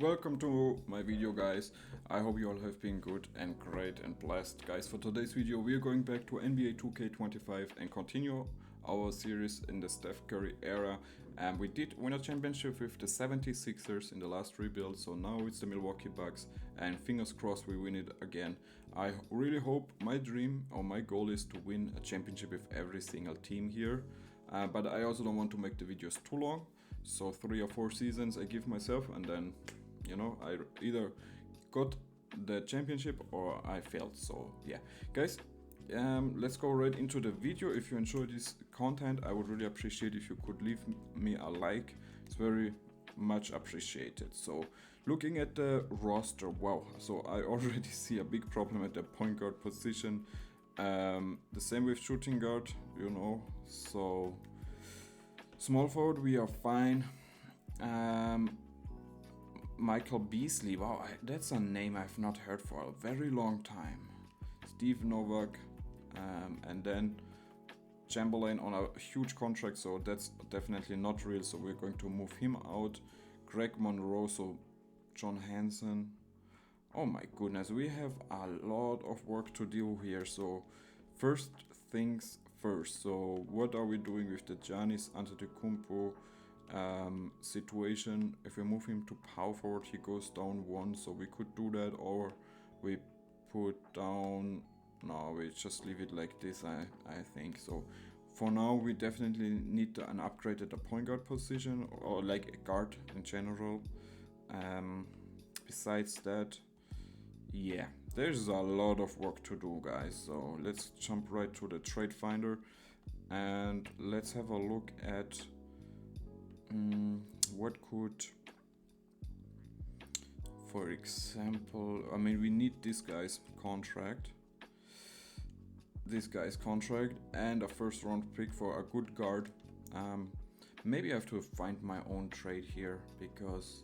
Welcome to my video, guys. I hope you all have been good and great and blessed. Guys, for today's video we are going back to NBA 2K25 and continue our series in the Steph Curry era. And we did win a championship with the 76ers in the last rebuild, so now it's the Milwaukee Bucks, and fingers crossed we win it again. I really hope, my dream or my goal is to win a championship with every single team here. But I also don't want to make the videos too long, so 3 or 4 seasons I give myself, and then I either got the championship or I failed. So yeah, guys, let's go right into the video. If you enjoy this content, I would really appreciate if you could leave me a like. It's very much appreciated. So looking at the roster, wow, so I already see a big problem at the point guard position. The same with shooting guard, so small forward we are fine. Michael Beasley, wow, that's a name I've not heard for a very long time. Steve Novak, and then Chamberlain on a huge contract, so that's definitely not real, so we're going to move him out. Greg Monroe, so John Hansen. Oh my goodness, we have a lot of work to do here. So first things first, so what are we doing with the Giannis Antetokounmpo situation? If we move him to power forward, he goes down 1, so we could do that, or we put down, no, we just leave it like this. I think so. For now we definitely need an upgrade at the point guard position, or like a guard in general. Besides that, yeah, there's a lot of work to do, guys, so let's jump right to the trade finder and let's have a look at what could, for example, I mean, we need this guy's contract and a first round pick for a good guard. Maybe I have to find my own trade here, because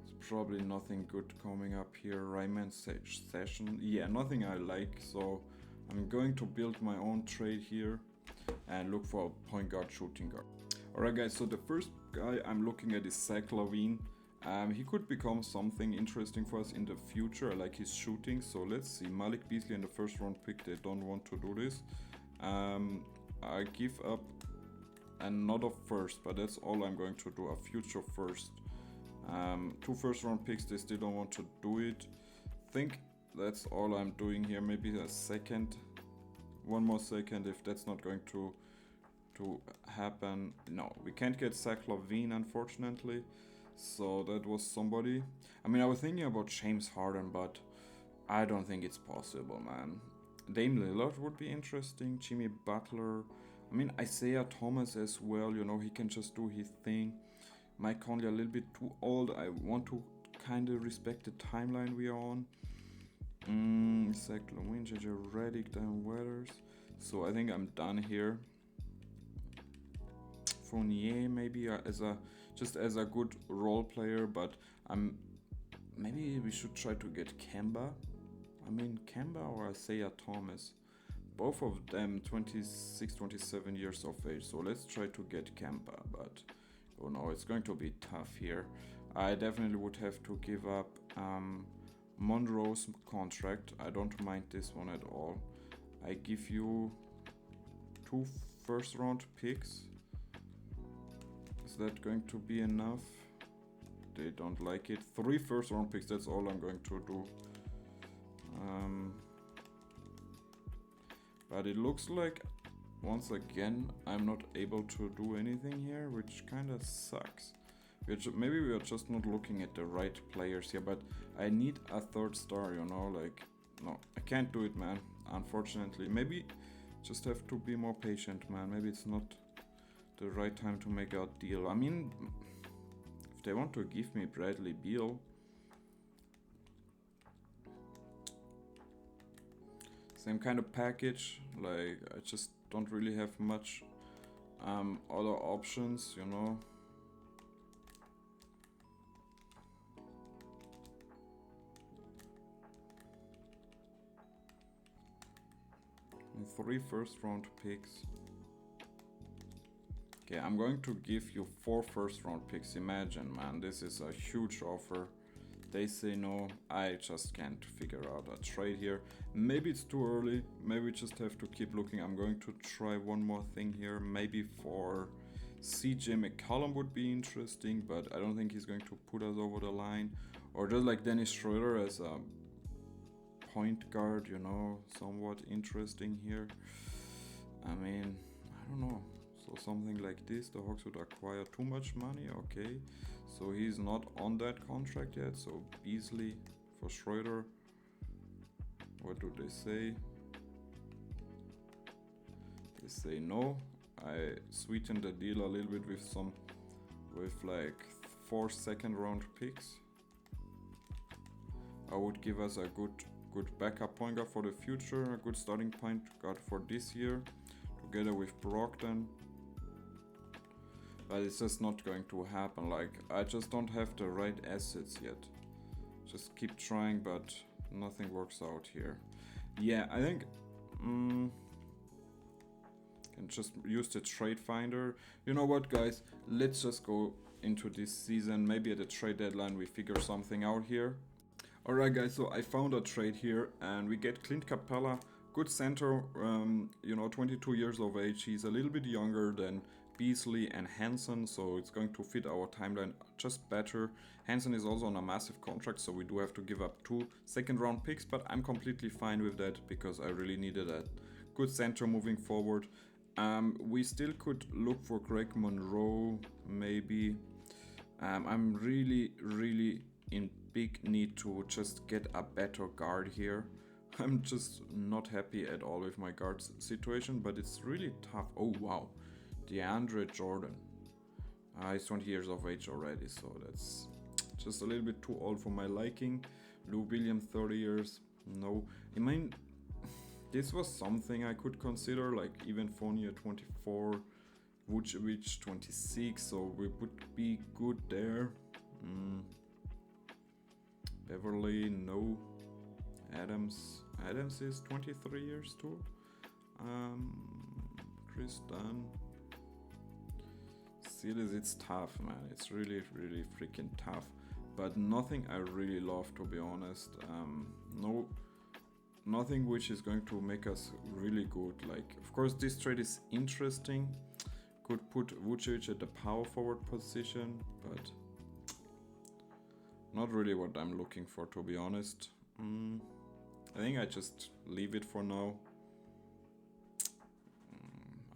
it's probably nothing good coming up here. Ryman session, yeah, nothing I like, so I'm going to build my own trade here and look for a point guard, shooting guard. Alright guys, so the first guy I'm looking at is Zach LaVine. He could become something interesting for us in the future. I like his shooting, so let's see. Malik Beasley in the first round pick, they don't want to do this. I give up another first, but that's all I'm going to do, a future first. 2 first round picks, they still don't want to do it. Think that's all I'm doing here. Maybe a second, one more second, if that's not going to happen. No, we can't get Zach LaVine, unfortunately, so that was somebody. I mean, I was thinking about James Harden, but I don't think it's possible, man. Dame Lillard would be interesting, Jimmy Butler, I mean Isaiah Thomas as well, he can just do his thing. Mike Conley a little bit too old. I want to kind of respect the timeline we are on. Zach LaVine, JJ Redick, Dan Weathers. So I think I'm done here. Fournier maybe as a good role player, but maybe we should try to get Kemba. I mean, Kemba or Isaiah Thomas. Both of them 26, 27 years of age. So let's try to get Kemba, but oh no, it's going to be tough here. I definitely would have to give up Monroe's contract. I don't mind this one at all. I give you 2 first round picks. Is that going to be enough? They don't like it. 3 first round picks, that's all I'm going to do. But it looks like, once again, I'm not able to do anything here, which kind of sucks. Maybe we are just not looking at the right players here, but I need a 3rd star, like, no, I can't do it, man, unfortunately. Maybe just have to be more patient, man. Maybe it's not the right time to make a deal. I mean, if they want to give me Bradley Beal, same kind of package, like, I just don't really have much other options, And 3 first round picks. Okay, I'm going to give you 4 first round picks. Imagine, man, this is a huge offer. They say no. I just can't figure out a trade here. Maybe it's too early. Maybe we just have to keep looking. I'm going to try one more thing here. Maybe for CJ McCollum would be interesting, but I don't think he's going to put us over the line. Or just like Dennis Schroeder as a point guard, you know, somewhat interesting here. I mean, I don't know. So something like this, the Hawks would acquire too much money, okay. So he's not on that contract yet, so Beasley for Schroeder. What do they say? They say no. I sweetened the deal a little bit with like 4 second round picks. I would give us a good backup point guard for the future, a good starting point guard for this year, together with Brogdon. But it's just not going to happen. Like, I just don't have the right assets yet. Just keep trying, but nothing works out here. Yeah, I think can just use the trade finder. You know what, guys? Let's just go into this season. Maybe at the trade deadline we figure something out here. Alright, guys, so I found a trade here, and we get Clint Capella, good center, you know, 22 years of age. He's a little bit younger than Beasley and Hansen, so it's going to fit our timeline just better. Hansen is also on a massive contract, so we do have to give up 2 second round picks, but I'm completely fine with that because I really needed a good center moving forward. We still could look for Greg Monroe, maybe. I'm really in big need to just get a better guard here. I'm just not happy at all with my guard situation, but it's really tough. Oh wow, DeAndre Jordan. He's 20 years of age already, so that's just a little bit too old for my liking. Lou Williams, 30 years. No, I mean, this was something I could consider, like even Fournier 24, Vucevic 26, so we would be good there. Beverly, no. Adams is 23 years too. Chris Dunn. Silas, it's tough, man. It's really freaking tough. But nothing I really love, to be honest. Nothing which is going to make us really good. Like, of course, this trade is interesting. Could put Vucevic at the power forward position, but not really what I'm looking for, to be honest. I think I just leave it for now.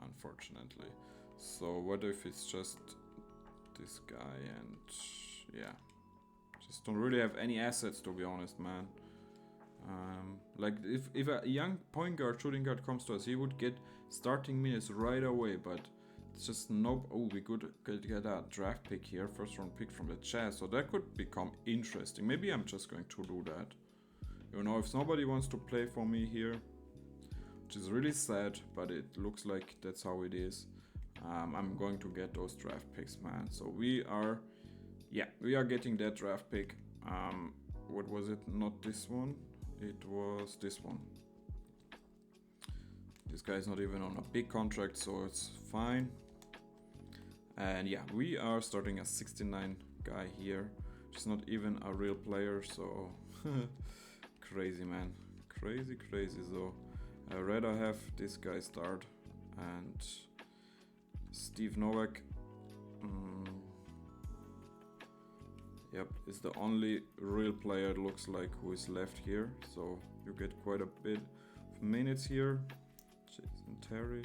Unfortunately. So what if it's just this guy and yeah. Just don't really have any assets, to be honest, man. Like if a young point guard, shooting guard comes to us, he would get starting minutes right away, but it's just nope. Oh, we could get a draft pick here, first round pick from the Jazz, so that could become interesting. Maybe I'm just going to do that. You know, if nobody wants to play for me here, which is really sad, but it looks like that's how it is. I'm going to get those draft picks, man. So we are getting that draft pick. What was it? Not this one. It was this one. This guy's not even on a big contract, so it's fine. And yeah, we are starting a 69 guy here. Just not even a real player, so crazy, man. Crazy. So I'd rather have this guy start and Steve Novak. Yep, is the only real player it looks like who is left here. So you get quite a bit of minutes here. Jason Terry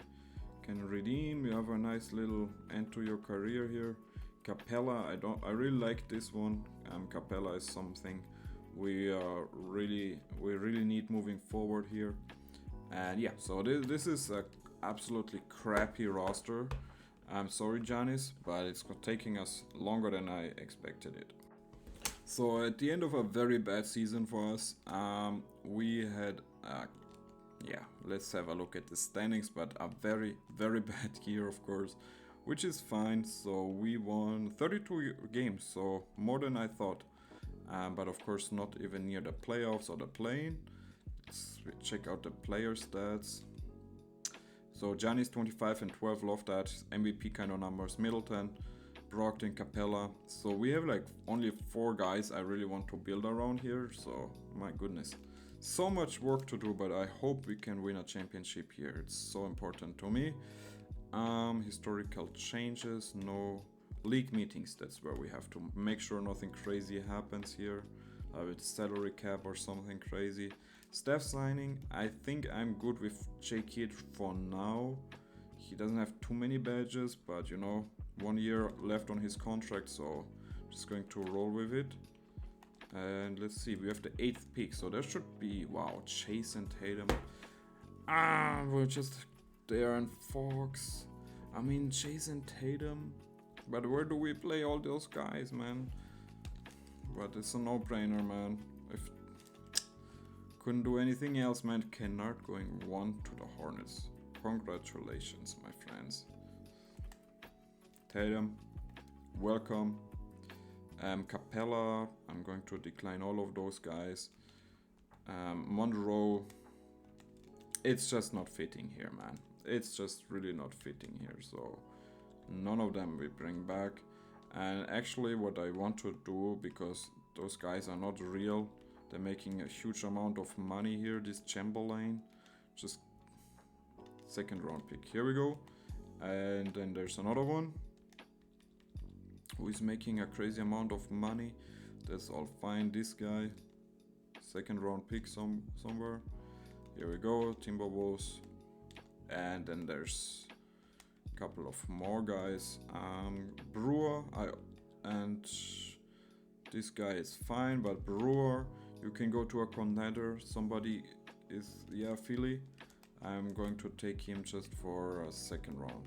can redeem. You have a nice little end to your career here. Capella, I really like this one. Capella is something we really need moving forward here. And yeah, so this is a absolutely crappy roster. I'm sorry, Giannis, but it's taking us longer than I expected it. So at the end of a very bad season for us, we had, let's have a look at the standings, but a very bad year, of course, which is fine. So we won 32 games, so more than I thought, but of course not even near the playoffs or the play-in. Let's check out the player stats. So Giannis 25 and 12, love that. MVP kind of numbers. Middleton, Brogdon, Capella. So we have like only 4 guys I really want to build around here. So my goodness. So much work to do, but I hope we can win a championship here. It's so important to me. Historical changes, no league meetings. That's where we have to make sure nothing crazy happens here. With salary cap or something crazy. Steph signing, I think I'm good with J Kidd for now. He doesn't have too many badges, but you know, 1 year left on his contract, so just going to roll with it. And let's see, we have the 8th pick, so there should be, wow, Chase and Tatum. We're just there, and Fox. I mean, Chase and Tatum. But where do we play all those guys, man? But it's a no-brainer, man. If couldn't do anything else, man. Kennard going 1 to the Hornets. Congratulations, my friends. Tatum, welcome. Capella, I'm going to decline all of those guys. Monroe, it's just not fitting here, man. It's just really not fitting here, so none of them we bring back. And actually what I want to do, because those guys are not real, they're making a huge amount of money here, this Chamberlain, just 2nd round pick, here we go. And then there's another one who is making a crazy amount of money. That's all fine. This guy, 2nd round pick somewhere. Here we go, Timberwolves. And then there's a couple of more guys. Brewer, and this guy is fine, but Brewer, you can go to a contender. Somebody is, yeah, Philly. I'm going to take him just for a 2nd round.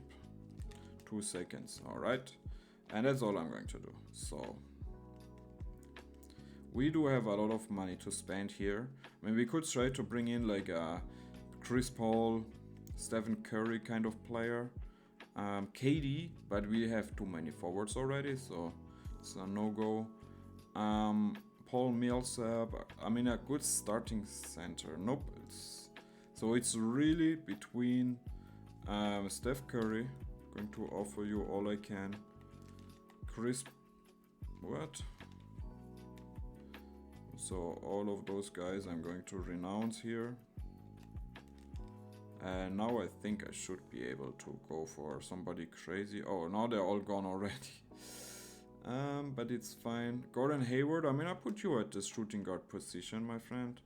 2 seconds, alright. And that's all I'm going to do. So we do have a lot of money to spend here. I mean, we could try to bring in like a Chris Paul, Stephen Curry kind of player, KD, but we have too many forwards already, so it's a no-go. Paul Millsap, I mean, a good starting center. Nope. So it's really between Steph Curry, going to offer you all I can. What? So all of those guys I'm going to renounce here. And now I think I should be able to go for somebody crazy. Oh, now they're all gone already. But it's fine. Gordon Hayward, I mean, I put you at the shooting guard position, my friend.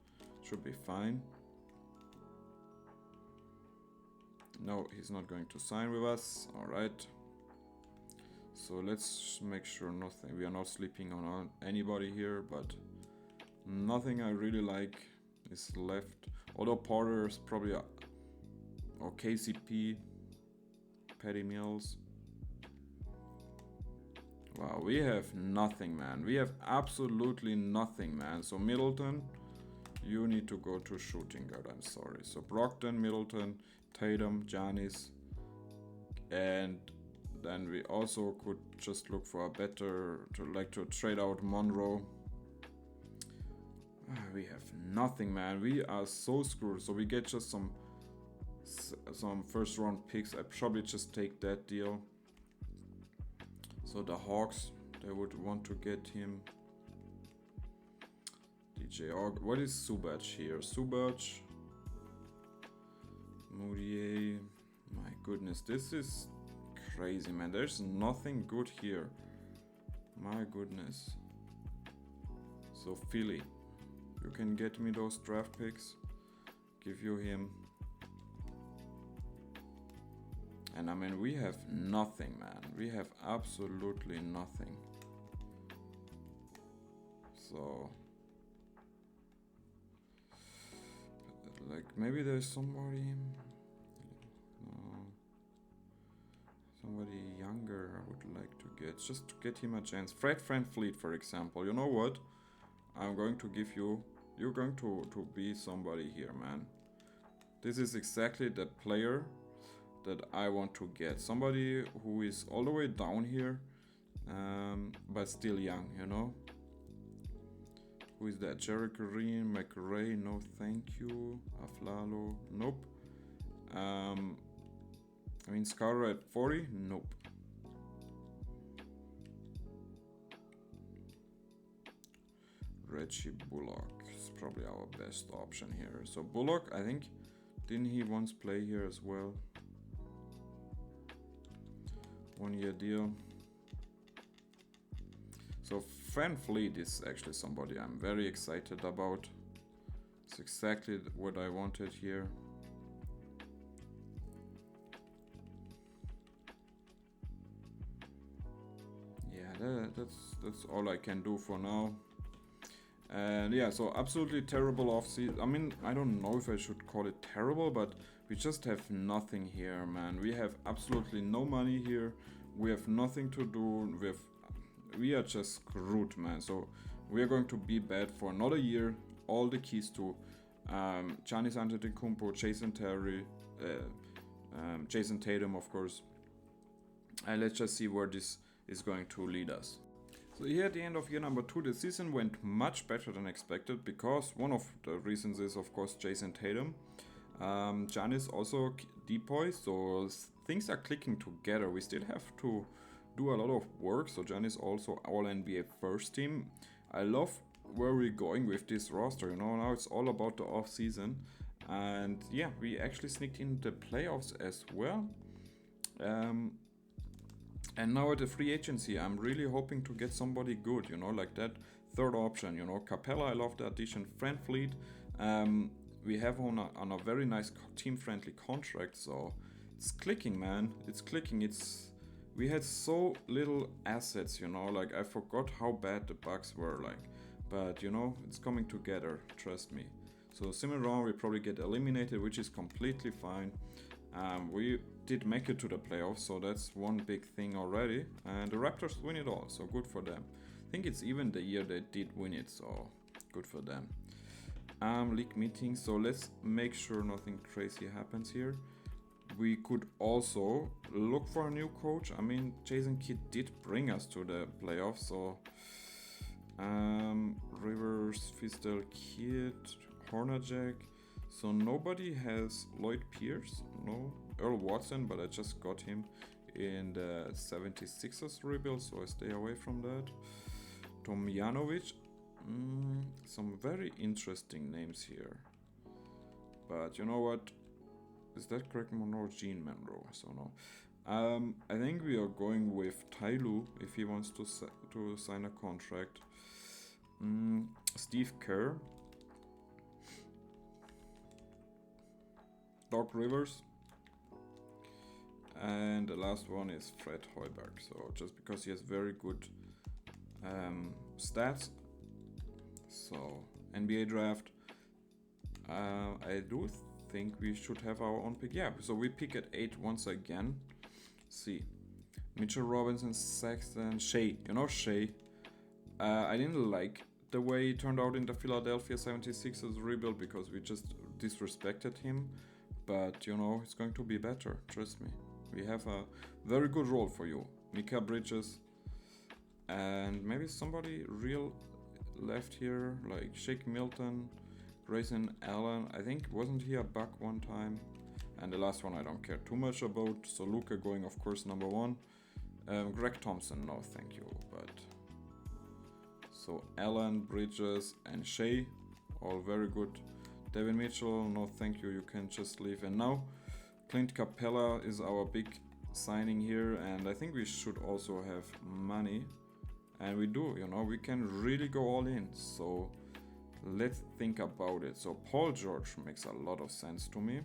Should be fine. No, he's not going to sign with us. Alright. So let's make sure nothing. We are not sleeping on anybody here, but nothing I really like is left. Although Porter is probably or KCP, Patty Mills. Wow, we have nothing, man. We have absolutely nothing, man. So Middleton, you need to go to shooting guard. I'm sorry. So Brogdon, Middleton, Tatum, Giannis, and then we also could just look for a better, to trade out Monroe. We have nothing, man. We are so screwed. So we get just some 1st round picks. I probably just take that deal. So the Hawks, they would want to get him. DJ Aug. What is Subac here? Subac, Moutier. My goodness, this is crazy, man. There's nothing good here. My goodness. So Philly, you can get me those draft picks. Give you him. And I mean, we have nothing, man. We have absolutely nothing. So, like, maybe there's somebody younger I would like to get, just to get him a chance. Fred VanVleet, for example. You know what? I'm going to give you, you're going to be somebody here, man. This is exactly the player that I want to get. Somebody who is all the way down here, but still young, you know? Who is that? Jerry Green, McRae, no thank you. Aflalo, nope. I mean, Scar at 40? Nope. Reggie Bullock is probably our best option here. So Bullock, I think, didn't he once play here as well? 1 year deal. So Van Fleet is actually somebody I'm very excited about. It's exactly what I wanted here. Yeah, that's all I can do for now. And yeah, so absolutely terrible offseason. I mean, I don't know if I should call it terrible, but we just have nothing here, man. We have absolutely no money here. We have nothing to do. We are just screwed, man. So we are going to be bad for another year. All the keys to Giannis Antetokounmpo, Jason Terry, Jason Tatum, of course. And let's just see where this is going to lead us. So here at the end of year number 2, the season went much better than expected because one of the reasons is, of course, Jason Tatum. Giannis also depoy, so things are clicking together. We still have to do a lot of work, so Giannis also All-NBA first team. I love where we're going with this roster, you know, now it's all about the off-season. And yeah, we actually sneaked in the playoffs as well. And now at the free agency, I'm really hoping to get somebody good, you know, like that third option, you know. Capella, I love the addition. Van Fleet, we have on a very nice team-friendly contract, so it's clicking, man. It's clicking. We had so little assets, you know, like I forgot how bad the Bucks were, like, but you know, it's coming together, trust me. So similar round, we probably get eliminated, which is completely fine. We did make it to the playoffs, so that's one big thing already. And the Raptors win it all, so good for them. I think it's even the year they did win it, so good for them. League meetings, so let's make sure nothing crazy happens here. We could also look for a new coach. I mean, Jason Kidd did bring us to the playoffs, so Rivers, Fistel, Kidd, Hornacek. So nobody has Lloyd Pierce, no. Earl Watson, but I just got him in the 76ers rebuild, so I stay away from that. Tomjanovic, some very interesting names here. But you know what? Is that Greg Monroe or Gene Monroe? So no. I think we are going with Ty Lue if he wants to sign a contract. Steve Kerr. Doc Rivers. And the last one is Fred Hoiberg. So just because he has very good stats. So NBA draft. I do think we should have our own pick. Yeah, so we pick at 8 once again. See. Mitchell Robinson, Sexton, Shea. You know Shea. I didn't like the way he turned out in the Philadelphia 76ers rebuild because we just disrespected him. But, you know, it's going to be better, trust me. We have a very good role for you. Mika Bridges. And maybe somebody real left here, like Shake Milton, Grayson Allen. I think, wasn't he a Buck one time? And the last one I don't care too much about. So Luka going, of course, number 1. Greg Thompson, no thank you. But so Allen, Bridges, and Shea, all very good. Devin Mitchell, no thank you, you can just leave. And now Clint Capella is our big signing here, and I think we should also have money. And we do, you know, we can really go all in. So let's think about it. So Paul George makes a lot of sense to me.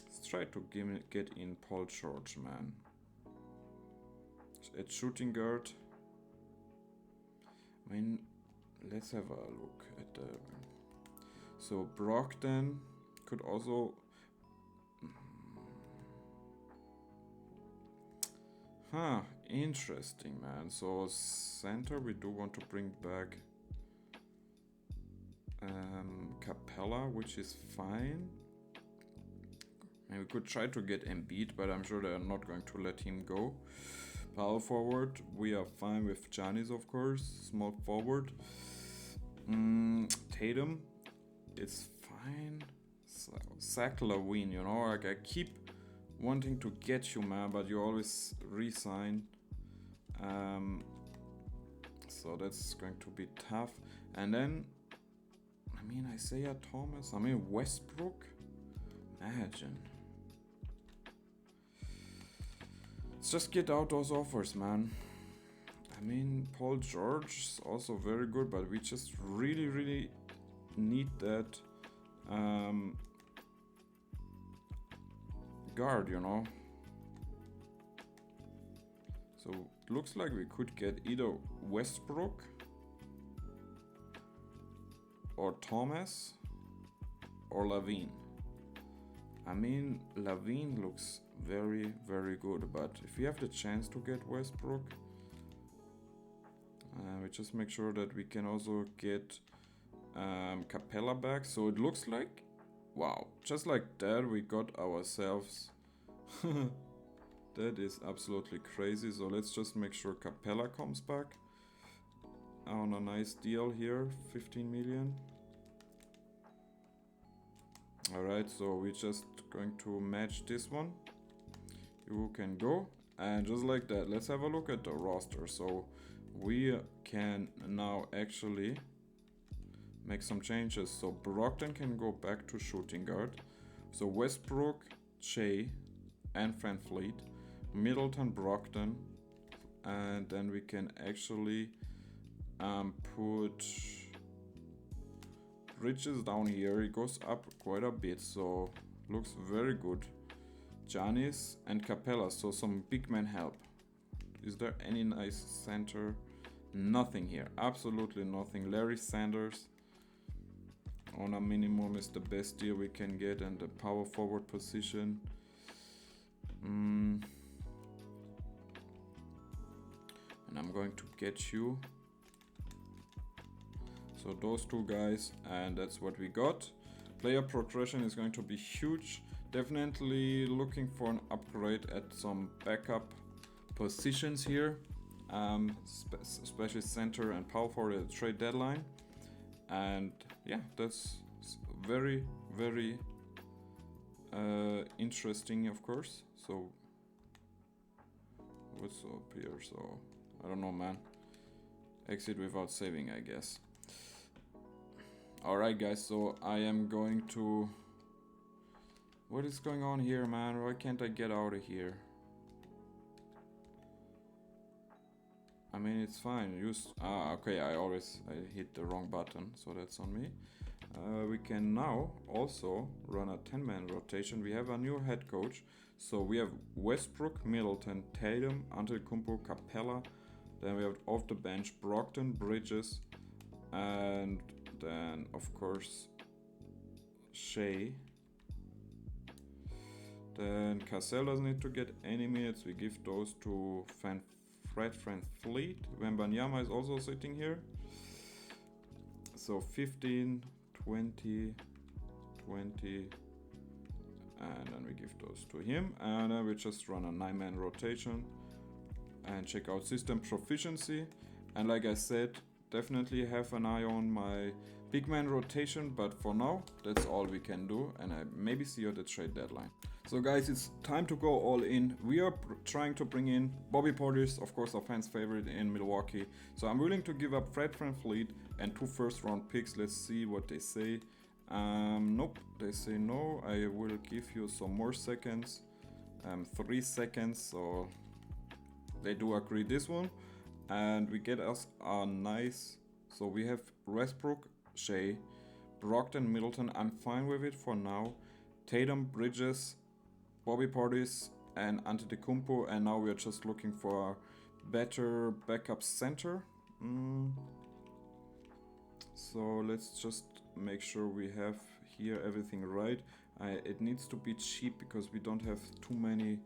Let's try to get in Paul George, man. At shooting guard. I mean, let's have a look at the... So Brogdon could also... Interesting, man. So center, we do want to bring back Capella, which is fine. And we could try to get Embiid, but I'm sure they're not going to let him go. Power forward, we are fine with Giannis, of course. Small forward. Tatum, it's fine. Zach Lavine, you know, like I keep wanting to get you, man, but you always resign. So that's going to be tough. And then, I mean, Isaiah Thomas, I mean, Westbrook. Imagine. Let's just get out those offers, man. I mean, Paul George is also very good, but we just really need that guard, you know. So it looks like we could get either Westbrook or Thomas or Lavine. I mean, Lavine looks very good, but if we have the chance to get Westbrook, we just make sure that we can also get Capella back. So it looks like, wow, just like that we got ourselves that is absolutely crazy. So let's just make sure Capella comes back on a nice deal here, 15 million. Alright, so we're just going to match this one. You can go, and just like that, let's have a look at the roster. So we can now actually make some changes. So Brogdon can go back to shooting guard. So Westbrook, Shea, and Van Fleet, Middleton, Brogdon, and then we can actually put Bridges down here. He goes up quite a bit, so looks very good. Giannis and Capella, so some big man help. Is there any nice center? Nothing here, absolutely nothing. Larry Sanders on a minimum is the best deal we can get, and the power forward position. And I'm going to get you. So those two guys, and that's what we got. Player progression is going to be huge. Definitely looking for an upgrade at some backup positions here, especially center and power forward at the trade deadline. And yeah, that's very interesting, of course. So what's up here? So I don't know, man. Exit without saving, I guess. Alright guys, so I am going to... What is going on here, man? Why can't I get out of here? I mean, it's fine. Okay, I hit the wrong button, so that's on me. We can now also run a 10-man rotation. We have a new head coach. So we have Westbrook, Middleton, Tatum, Antetokounmpo, Capella. Then we have off the bench Brogdon, Bridges, and then of course Shea. Then Cassell doesn't need to get any minutes. We give those to Fred Fleet. Wembanyama is also sitting here. So 15, 20, 20, and then we give those to him. And then we just run a 9-man rotation and check out system proficiency. And like I said, definitely have an eye on my big man rotation, but for now that's all we can do, and I maybe see you at the trade deadline. So guys, it's time to go all in. We are trying to bring in Bobby Portis, of course our fans favorite in Milwaukee. So I'm willing to give up Fred VanVleet and 2 first-round picks. Let's see what they say. Nope, they say no. I will give you some more seconds, 3 seconds. So they do agree this one, and we get us a nice. So we have Westbrook, Shea, Brogdon, Middleton. I'm fine with it for now. Tatum, Bridges, Bobby Portis, and Antetokounmpo, and now we're just looking for a better backup center. So let's just make sure we have here everything right. It needs to be cheap because we don't have too many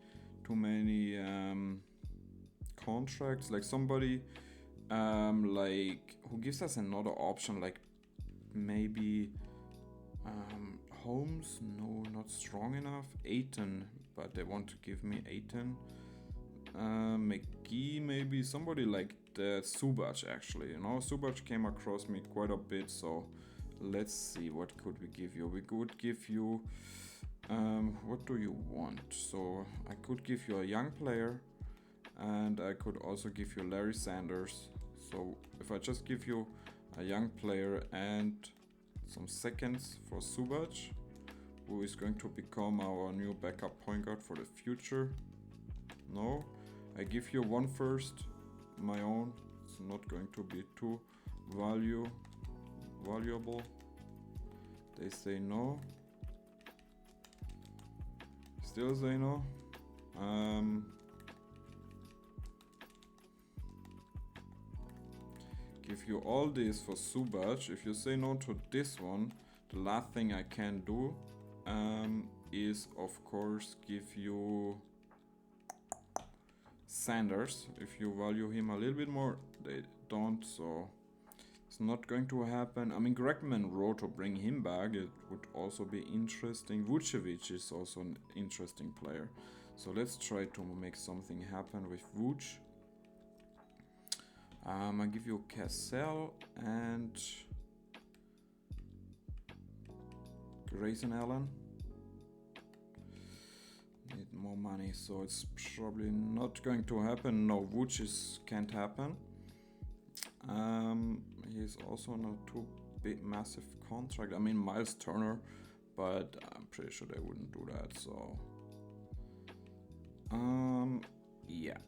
contracts. Like somebody like who gives us another option, like maybe Holmes. No, not strong enough. Aiton, but they want to give me Aiton. McGee, maybe somebody like that. Subac, actually, you know, Subac came across me quite a bit, so let's see, what could we give you? We could give you, what do you want? So I could give you a young player, and I could also give you Larry Sanders. So if I just give you a young player and some seconds for Subac, who is going to become our new backup point guard for the future. No, I give you one first, my own. It's not going to be too valuable. They say no. Still say no. Give you all this for Subac. If you say no to this one, the last thing I can do is of course give you Sanders. If you value him a little bit more, they don't, so it's not going to happen. I mean, Gregman wrote to bring him back. It would also be interesting. Vucevic is also an interesting player. So let's try to make something happen with Vuce. I give you Cassell and Grayson Allen. Need more money, so it's probably not going to happen. No, Vuce can't happen. He's on a too big, massive contract. I mean, Miles Turner, but I'm pretty sure they wouldn't do that. So, yeah,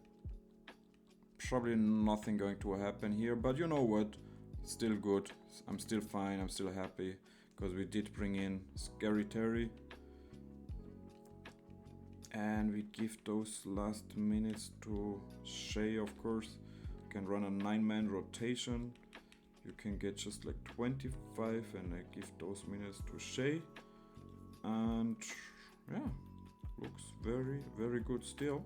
probably nothing going to happen here. But you know what? Still good. I'm still fine. I'm still happy because we did bring in Scary Terry. And we give those last minutes to Shea, of course. You can run a 9-man rotation. You can get just like 25, and I give those minutes to Shea. And yeah, looks very, very good still.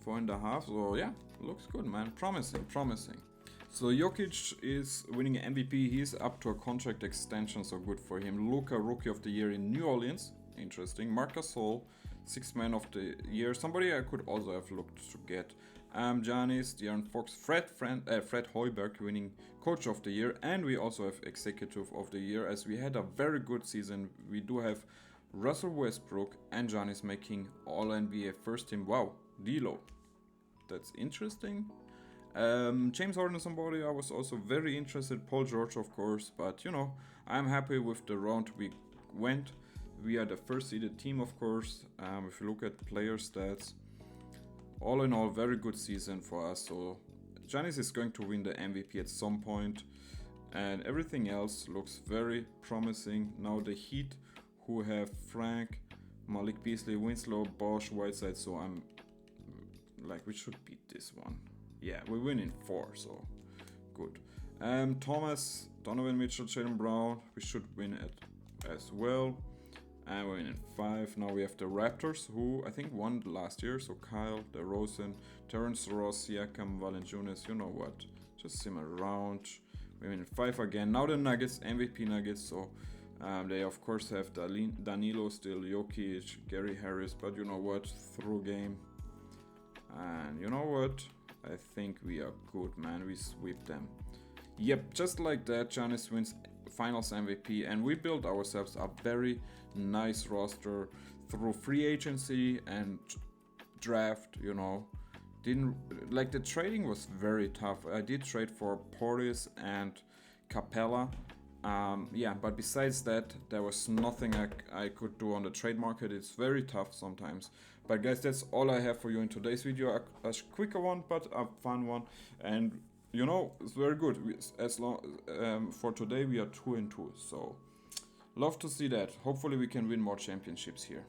4.5, so yeah, looks good, man. Promising. So Jokic is winning MVP. He's up to a contract extension, so good for him. Luka, Rookie of the Year in New Orleans. Interesting. Marc Gasol, 6th Man of the Year. Somebody I could also have looked to get. Giannis, De'Aaron Fox, Fred Hoiberg winning Coach of the Year. And we also have Executive of the Year, as we had a very good season. We do have Russell Westbrook and Giannis making All-NBA First Team. Wow, D'Lo. That's interesting. James Harden, somebody I was also very interested. Paul George, of course, but you know, I'm happy with the round we went. We are the first seeded team, of course. If you look at player stats, all in all, very good season for us. So Giannis is going to win the MVP at some point, and everything else looks very promising. Now the Heat, who have Frank, Malik Beasley, Winslow, Bosch, Whiteside, so I'm like, we should beat this one. Yeah, we win in 4, so good. Thomas, Donovan Mitchell, Jaylen Brown, we should win it as well. And we win in 5. Now we have the Raptors, who I think won last year. So Kyle, DeRozan, Terrence Ross, Siakam, Valanciunas, you know what. Just simmer around. We win in 5 again. Now the Nuggets, MVP Nuggets. So they of course have Danilo still, Jokic, Gary Harris. But you know what, through game. And you know what? I think we are good, man. We sweep them. Yep, just like that, Giannis wins Finals MVP, and we built ourselves a very nice roster through free agency and draft. You know, didn't like the trading was very tough. I did trade for Portis and Capella. Yeah, but besides that, there was nothing I could do on the trade market. It's very tough sometimes. But guys, that's all I have for you in today's video. A quicker one, but a fun one. And you know, it's very good. For today, we are 2-2. So love to see that. Hopefully we can win more championships here.